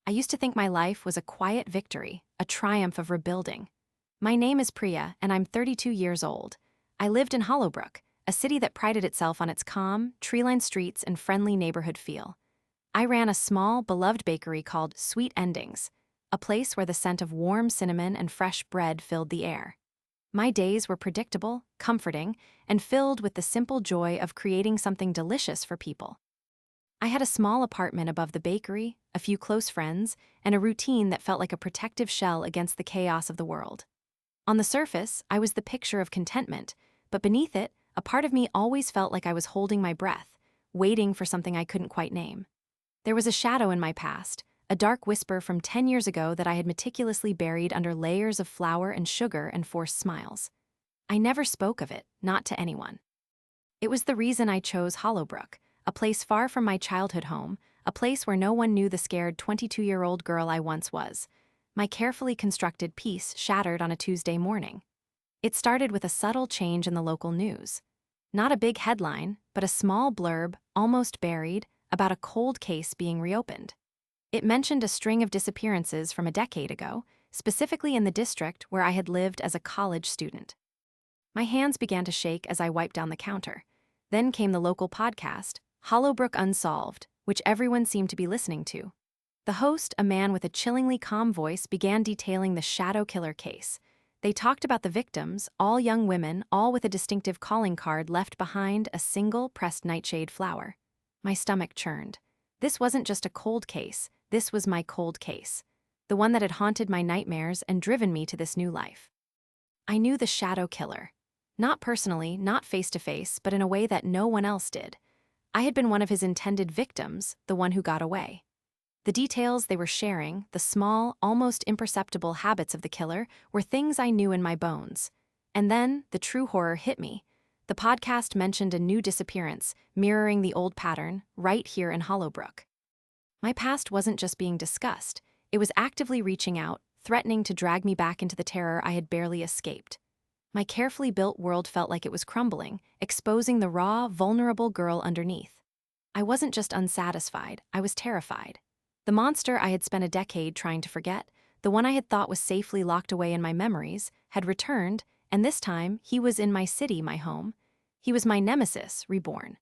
I used to think my life was a quiet victory, a triumph of rebuilding. My name is Priya, and I'm 32 years old. I lived in Hollowbrook, a city that prided itself on its calm, tree-lined streets and friendly neighborhood feel. I ran a small, beloved bakery called Sweet Endings, a place where the scent of warm cinnamon and fresh bread filled the air. My days were predictable, comforting, and filled with the simple joy of creating something delicious for people. I had a small apartment above the bakery, a few close friends, and a routine that felt like a protective shell against the chaos of the world. On the surface, I was the picture of contentment, but beneath it, a part of me always felt like I was holding my breath, waiting for something I couldn't quite name. There was a shadow in my past, a dark whisper from 10 years ago that I had meticulously buried under layers of flour and sugar and forced smiles. I never spoke of it, not to anyone. It was the reason I chose Hollowbrook, a place far from my childhood home, a place where no one knew the scared 22-year-old girl I once was. My carefully constructed peace shattered on a Tuesday morning. It started with a subtle change in the local news. Not a big headline, but a small blurb, almost buried, about a cold case being reopened. It mentioned a string of disappearances from a decade ago, specifically in the district where I had lived as a college student. My hands began to shake as I wiped down the counter. Then came the local podcast, Hollowbrook Unsolved, which everyone seemed to be listening to. The host, a man with a chillingly calm voice, began detailing the shadow killer case. They talked about the victims, all young women, all with a distinctive calling card left behind a single pressed nightshade flower. My stomach churned. This wasn't just a cold case, this was my cold case. The one that had haunted my nightmares and driven me to this new life. I knew the shadow killer. Not personally, not face-to-face, but in a way that no one else did. I had been one of his intended victims, the one who got away. The details they were sharing, the small, almost imperceptible habits of the killer, were things I knew in my bones. And then, the true horror hit me. The podcast mentioned a new disappearance, mirroring the old pattern, right here in Hollowbrook. My past wasn't just being discussed, it was actively reaching out, threatening to drag me back into the terror I had barely escaped. My carefully built world felt like it was crumbling, exposing the raw, vulnerable girl underneath. I wasn't just unsatisfied, I was terrified. The monster I had spent a decade trying to forget, the one I had thought was safely locked away in my memories, had returned, and this time he was in my city, my home. He was my nemesis, reborn.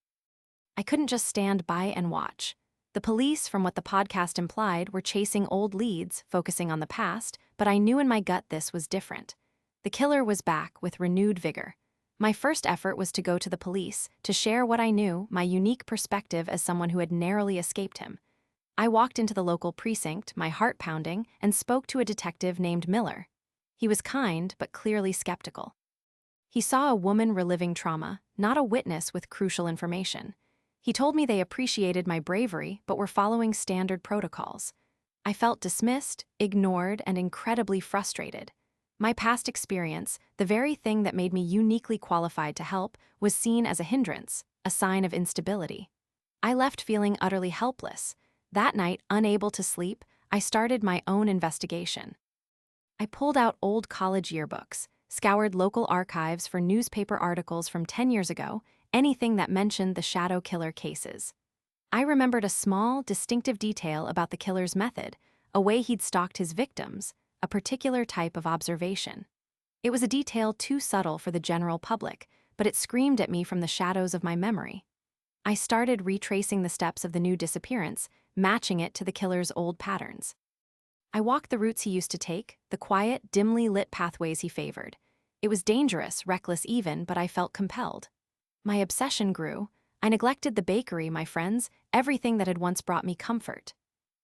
I couldn't just stand by and watch. The police, from what the podcast implied, were chasing old leads, focusing on the past, but I knew in my gut this was different. The killer was back with renewed vigor. My first effort was to go to the police, to share what I knew, my unique perspective as someone who had narrowly escaped him. I walked into the local precinct, my heart pounding, and spoke to a detective named Miller. He was kind, but clearly skeptical. He saw a woman reliving trauma, not a witness with crucial information. He told me they appreciated my bravery, but were following standard protocols. I felt dismissed, ignored, and incredibly frustrated. My past experience, the very thing that made me uniquely qualified to help, was seen as a hindrance, a sign of instability. I left feeling utterly helpless. That night, unable to sleep, I started my own investigation. I pulled out old college yearbooks, scoured local archives for newspaper articles from 10 years ago, anything that mentioned the shadow killer cases. I remembered a small, distinctive detail about the killer's method, a way he'd stalked his victims, a particular type of observation. It was a detail too subtle for the general public, but it screamed at me from the shadows of my memory. I started retracing the steps of the new disappearance, matching it to the killer's old patterns. I walked the routes he used to take, the quiet, dimly lit pathways he favored. It was dangerous, reckless even, but I felt compelled. My obsession grew. I neglected the bakery, my friends, everything that had once brought me comfort.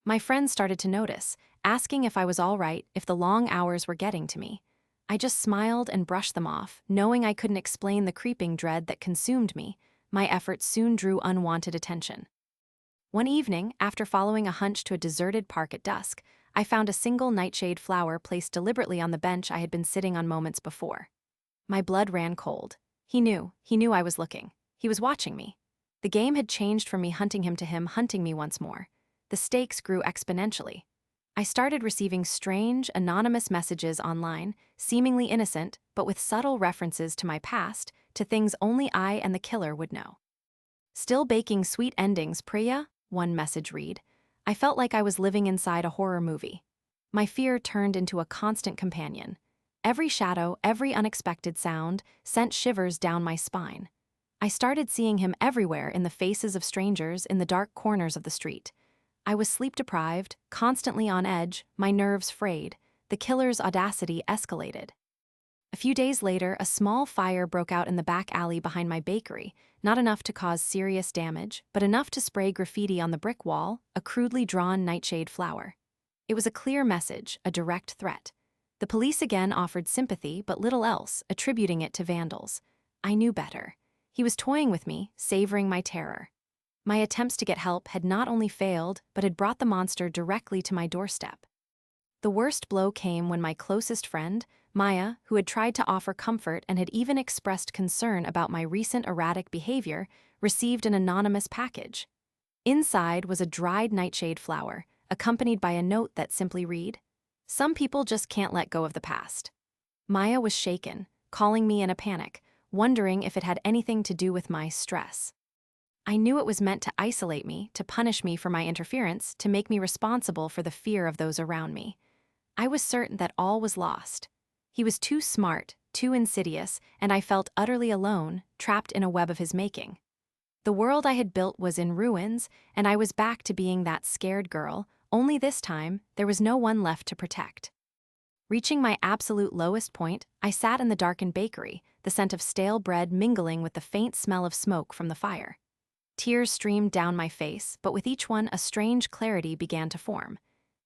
My friends started to notice, asking if I was all right, if the long hours were getting to me. I just smiled and brushed them off, knowing I couldn't explain the creeping dread that consumed me. My efforts soon drew unwanted attention. One evening, after following a hunch to a deserted park at dusk, I found a single nightshade flower placed deliberately on the bench I had been sitting on moments before. My blood ran cold. He knew I was looking. He was watching me. The game had changed from me hunting him to him hunting me once more. The stakes grew exponentially. I started receiving strange, anonymous messages online, seemingly innocent, but with subtle references to my past, to things only I and the killer would know. "Still baking sweet endings, Priya?" one message read. I felt like I was living inside a horror movie. My fear turned into a constant companion. Every shadow, every unexpected sound sent shivers down my spine. I started seeing him everywhere, in the faces of strangers, in the dark corners of the street. I was sleep-deprived, constantly on edge, my nerves frayed. The killer's audacity escalated. A few days later, a small fire broke out in the back alley behind my bakery, not enough to cause serious damage, but enough to spray graffiti on the brick wall, a crudely drawn nightshade flower. It was a clear message, a direct threat. The police again offered sympathy, but little else, attributing it to vandals. I knew better. He was toying with me, savoring my terror. My attempts to get help had not only failed, but had brought the monster directly to my doorstep. The worst blow came when my closest friend, Maya, who had tried to offer comfort and had even expressed concern about my recent erratic behavior, received an anonymous package. Inside was a dried nightshade flower, accompanied by a note that simply read, "Some people just can't let go of the past." Maya was shaken, calling me in a panic, wondering if it had anything to do with my stress. I knew it was meant to isolate me, to punish me for my interference, to make me responsible for the fear of those around me. I was certain that all was lost. He was too smart, too insidious, and I felt utterly alone, trapped in a web of his making. The world I had built was in ruins, and I was back to being that scared girl, only this time, there was no one left to protect. Reaching my absolute lowest point, I sat in the darkened bakery, the scent of stale bread mingling with the faint smell of smoke from the fire. Tears streamed down my face, but with each one a strange clarity began to form.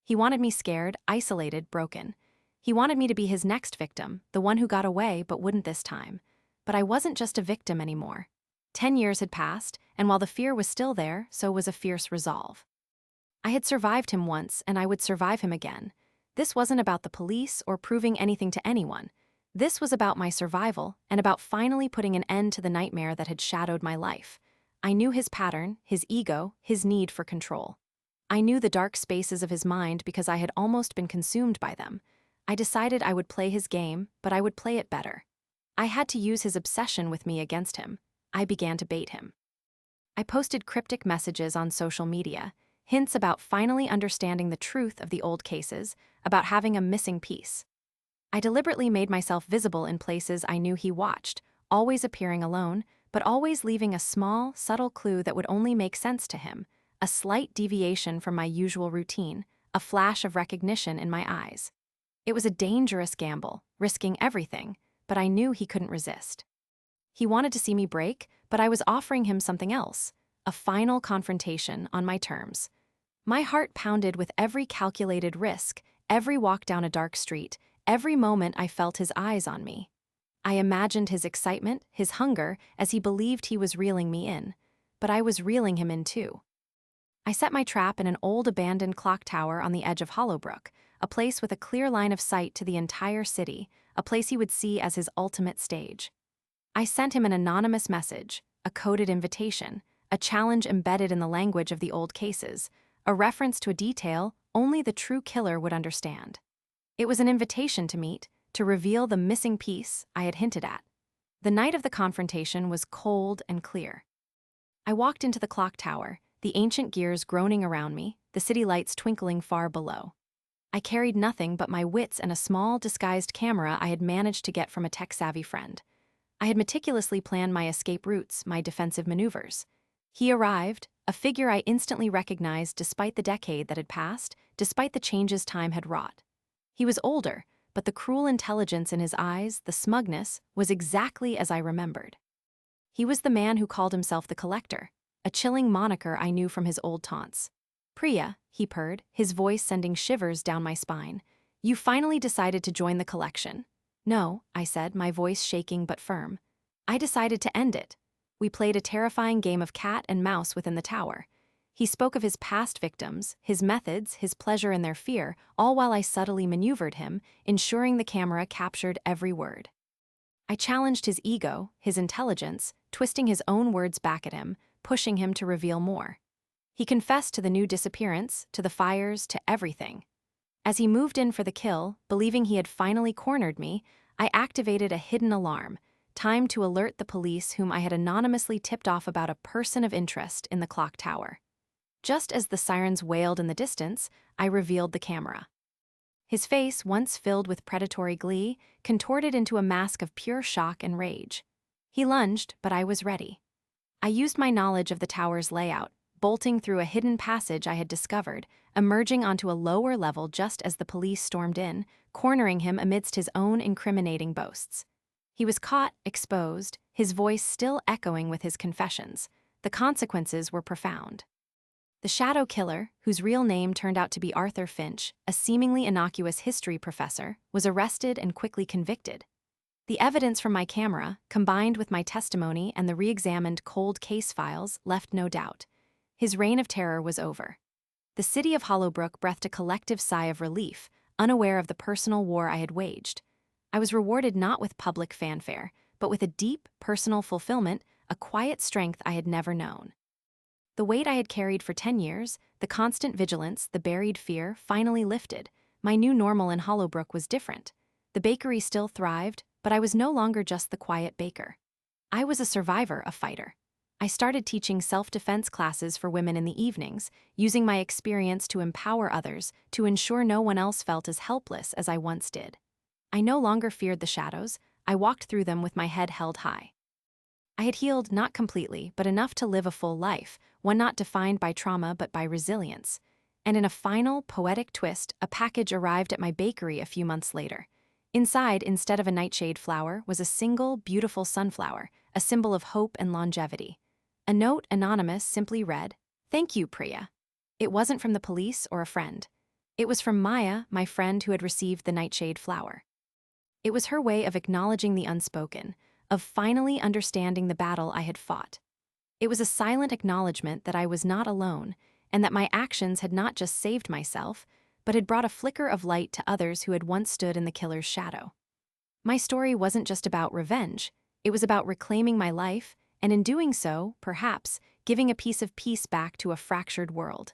He wanted me scared, isolated, broken. He wanted me to be his next victim, the one who got away but wouldn't this time. But I wasn't just a victim anymore. 10 years had passed, and while the fear was still there, so was a fierce resolve. I had survived him once, and I would survive him again. This wasn't about the police or proving anything to anyone. This was about my survival, and about finally putting an end to the nightmare that had shadowed my life. I knew his pattern, his ego, his need for control. I knew the dark spaces of his mind because I had almost been consumed by them. I decided I would play his game, but I would play it better. I had to use his obsession with me against him. I began to bait him. I posted cryptic messages on social media, hints about finally understanding the truth of the old cases, about having a missing piece. I deliberately made myself visible in places I knew he watched, always appearing alone, but always leaving a small, subtle clue that would only make sense to him, a slight deviation from my usual routine, a flash of recognition in my eyes. It was a dangerous gamble, risking everything, but I knew he couldn't resist. He wanted to see me break, but I was offering him something else, a final confrontation on my terms. My heart pounded with every calculated risk, every walk down a dark street, every moment I felt his eyes on me. I imagined his excitement, his hunger, as he believed he was reeling me in, but I was reeling him in too. I set my trap in an old abandoned clock tower on the edge of Hollowbrook, a place with a clear line of sight to the entire city, a place he would see as his ultimate stage. I sent him an anonymous message, a coded invitation, a challenge embedded in the language of the old cases, a reference to a detail only the true killer would understand. It was an invitation to meet, to reveal the missing piece I had hinted at. The night of the confrontation was cold and clear. I walked into the clock tower, the ancient gears groaning around me, the city lights twinkling far below. I carried nothing but my wits and a small, disguised camera I had managed to get from a tech-savvy friend. I had meticulously planned my escape routes, my defensive maneuvers. He arrived, a figure I instantly recognized despite the decade that had passed, despite the changes time had wrought. He was older, but the cruel intelligence in his eyes, the smugness, was exactly as I remembered. He was the man who called himself the Collector, a chilling moniker I knew from his old taunts. "Priya," he purred, his voice sending shivers down my spine. "You finally decided to join the collection." "No," I said, my voice shaking but firm. "I decided to end it." We played a terrifying game of cat and mouse within the tower. He spoke of his past victims, his methods, his pleasure in their fear, all while I subtly maneuvered him, ensuring the camera captured every word. I challenged his ego, his intelligence, twisting his own words back at him, pushing him to reveal more. He confessed to the new disappearance, to the fires, to everything. As he moved in for the kill, believing he had finally cornered me, I activated a hidden alarm, timed to alert the police whom I had anonymously tipped off about a person of interest in the clock tower. Just as the sirens wailed in the distance, I revealed the camera. His face, once filled with predatory glee, contorted into a mask of pure shock and rage. He lunged, but I was ready. I used my knowledge of the tower's layout, bolting through a hidden passage I had discovered, emerging onto a lower level just as the police stormed in, cornering him amidst his own incriminating boasts. He was caught, exposed, his voice still echoing with his confessions. The consequences were profound. The shadow killer, whose real name turned out to be Arthur Finch, a seemingly innocuous history professor, was arrested and quickly convicted. The evidence from my camera, combined with my testimony and the re-examined cold case files, left no doubt. His reign of terror was over. The city of Hollowbrook breathed a collective sigh of relief, unaware of the personal war I had waged. I was rewarded not with public fanfare, but with a deep, personal fulfillment, a quiet strength I had never known. The weight I had carried for 10 years, the constant vigilance, the buried fear, finally lifted. My new normal in Hollowbrook was different. The bakery still thrived, but I was no longer just the quiet baker. I was a survivor, a fighter. I started teaching self-defense classes for women in the evenings, using my experience to empower others, to ensure no one else felt as helpless as I once did. I no longer feared the shadows. I walked through them with my head held high. I had healed not completely, but enough to live a full life, one not defined by trauma but by resilience. And in a final, poetic twist, a package arrived at my bakery a few months later. Inside, instead of a nightshade flower, was a single, beautiful sunflower, a symbol of hope and longevity. A note, anonymous, simply read, "Thank you, Priya." It wasn't from the police or a friend. It was from Maya, my friend who had received the nightshade flower. It was her way of acknowledging the unspoken, of finally understanding the battle I had fought. It was a silent acknowledgement that I was not alone, and that my actions had not just saved myself, but had brought a flicker of light to others who had once stood in the killer's shadow. My story wasn't just about revenge, it was about reclaiming my life, and in doing so, perhaps, giving a piece of peace back to a fractured world.